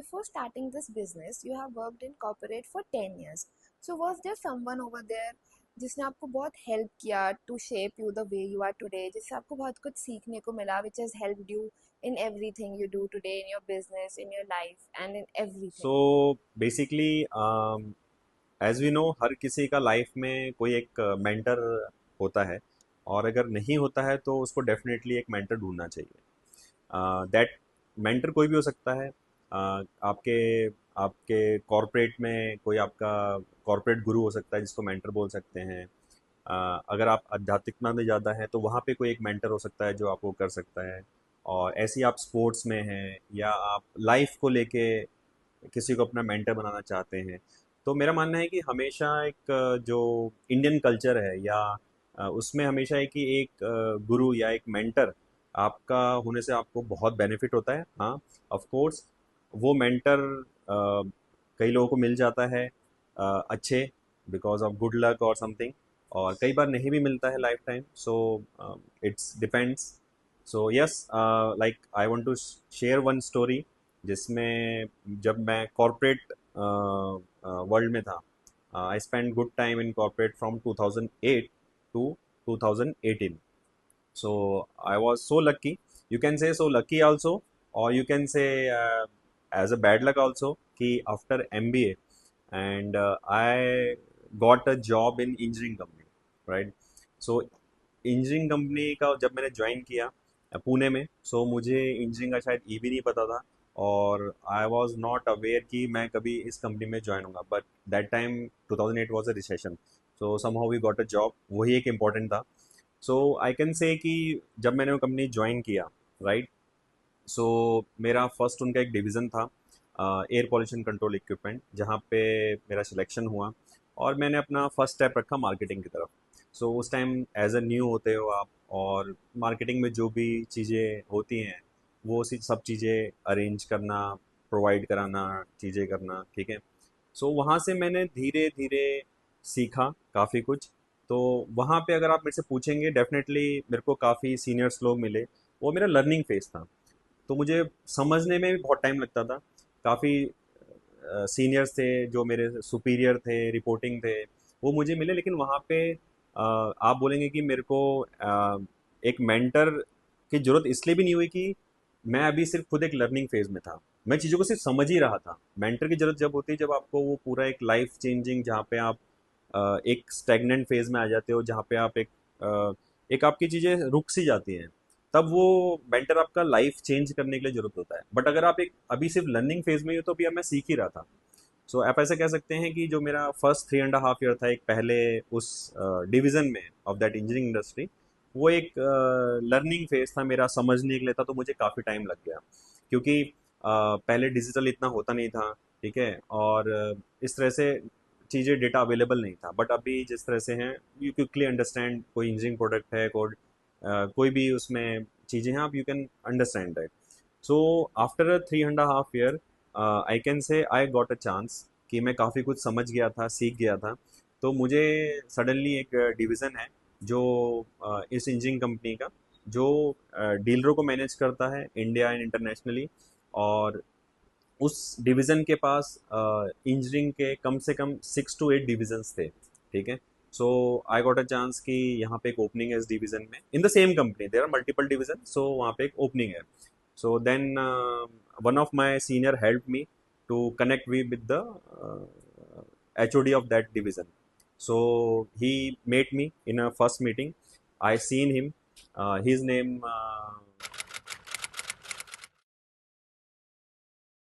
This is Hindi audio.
before starting this business, you have worked in corporate for 10 years. So was there someone over there जिसने आपको बहुत हेल्प किया to shape you the way you are today, जिससे आपको बहुत कुछ सीखने को मिला, which has helped you in everything you do today, in your business, in your life, and in so everything? Basically as we know, हर किसी का लाइफ में कोई एक मेंटर होता है, और अगर नहीं होता है तो उसको डेफिनेटली एक मेंटर ढूंढना चाहिए। दैट मेंटर कोई भी हो सकता है। आपके आपके कॉरपोरेट में कोई आपका कॉरपोरेट गुरु हो सकता है जिसको मेंटर बोल सकते हैं। अगर आप आध्यात्मिकता में ज़्यादा हैं तो वहाँ पे कोई एक मेंटर हो सकता है जो आपको कर सकता है। और ऐसे ही आप स्पोर्ट्स में हैं या आप लाइफ को लेके किसी को अपना मेंटर बनाना चाहते हैं, तो मेरा मानना है कि हमेशा एक जो इंडियन कल्चर है या उसमें हमेशा है कि एक गुरु या एक मेंटर आपका होने से आपको बहुत बेनिफिट होता है। हाँ, ऑफ कोर्स वो मेंटर कई लोगों को मिल जाता है अच्छे, बिकॉज ऑफ गुड लक और समथिंग, और कई बार नहीं भी मिलता है lifetime. So it's depends. So yes, like I want to share one story जिसमें जब मैं कॉरपोरेट वर्ल्ड में था, I spend good time in corporate from 2008 to 2018। So I was so lucky. You can say so lucky also, or you can say as a bad luck also. कि after MBA and I got a job in engineering company, right? So engineering company का जब मैंने ज्वाइन किया पुणे में, सो मुझे इंजीनियरिंग का शायद ई भी नहीं पता था, और आई वॉज नॉट अवेयर कि मैं कभी इस कंपनी में ज्वाइन होऊंगा। But that time 2008 was a recession, so somehow we got a job, वही एक इम्पॉर्टेंट था। सो आई कैन से कि जब मैंने वो कंपनी ज्वाइन किया, राइट, सो मेरा फर्स्ट उनका एक डिवीज़न था एयर पॉल्यूशन कंट्रोल इक्विपमेंट, जहाँ पे मेरा सिलेक्शन हुआ और मैंने अपना फर्स्ट स्टेप रखा मार्केटिंग की तरफ। सो उस टाइम एज अ न्यू होते हो आप, और मार्केटिंग में जो भी चीज़ें होती हैं वो सब चीज़ें अरेंज करना, प्रोवाइड कराना, चीज़ें करना, ठीक है। सो वहाँ से मैंने धीरे धीरे सीखा काफ़ी कुछ। तो वहाँ पे अगर आप मेरे से पूछेंगे, डेफिनेटली मेरे को काफ़ी सीनियर्स लोग मिले। वो मेरा लर्निंग फेज था, तो मुझे समझने में भी बहुत टाइम लगता था। काफ़ी सीनियर्स थे जो मेरे सुपीरियर थे, रिपोर्टिंग थे, वो मुझे मिले। लेकिन वहाँ पे आप बोलेंगे कि मेरे को एक मेंटर की ज़रूरत इसलिए भी नहीं हुई कि मैं अभी सिर्फ खुद एक लर्निंग फेज में था, मैं चीज़ों को सिर्फ समझ ही रहा था। मेंटर की ज़रूरत जब होती है जब आपको वो पूरा एक लाइफ चेंजिंग, जहाँ पे आप एक स्टैग्नेंट फेज में आ जाते हो, जहाँ पे आप एक आपकी चीज़ें रुक सी जाती हैं, तब वो मेंटर आपका लाइफ चेंज करने के लिए जरूरत होता है। बट अगर आप एक अभी सिर्फ लर्निंग फेज में ही हो तो अभी अब मैं सीख ही रहा था। सो आप ऐसे कह सकते हैं कि जो मेरा फर्स्ट 3.5 ईयर था एक पहले उस डिवीजन में ऑफ दैट इंजीनियरिंग इंडस्ट्री, वो एक लर्निंग फेज था मेरा, समझने के लिए था। तो मुझे काफ़ी टाइम लग गया, क्योंकि पहले डिजिटल इतना होता नहीं था, ठीक है, और इस तरह से चीज़ें, डेटा अवेलेबल नहीं था। बट अभी जिस तरह से हैं, यू क्विकली अंडरस्टैंड कोई इंजीनियरिंग प्रोडक्ट है, कोई भी उसमें चीज़ें हैं, आप you can understand that. So after 3.5 year I can say I got a chance कि मैं काफ़ी कुछ समझ गया था, सीख गया था। तो मुझे सडनली एक डिवीज़न है जो इस इंजीनियरिंग कंपनी का, जो डीलरों को मैनेज करता है इंडिया एंड इंटरनेशनली। और उस डिवीज़न के पास इंजीनियरिंग के कम से कम 6 to 8 डिविजन्स थे, ठीक है। सो आई गॉट अ चांस कि यहाँ पे एक ओपनिंग है इस डिवीज़न में, in the same company there are multiple division, so वहाँ पे एक ओपनिंग है। So then one of my senior helped me to connect with the HOD of that division. So he met me in a first meeting. I seen him. His name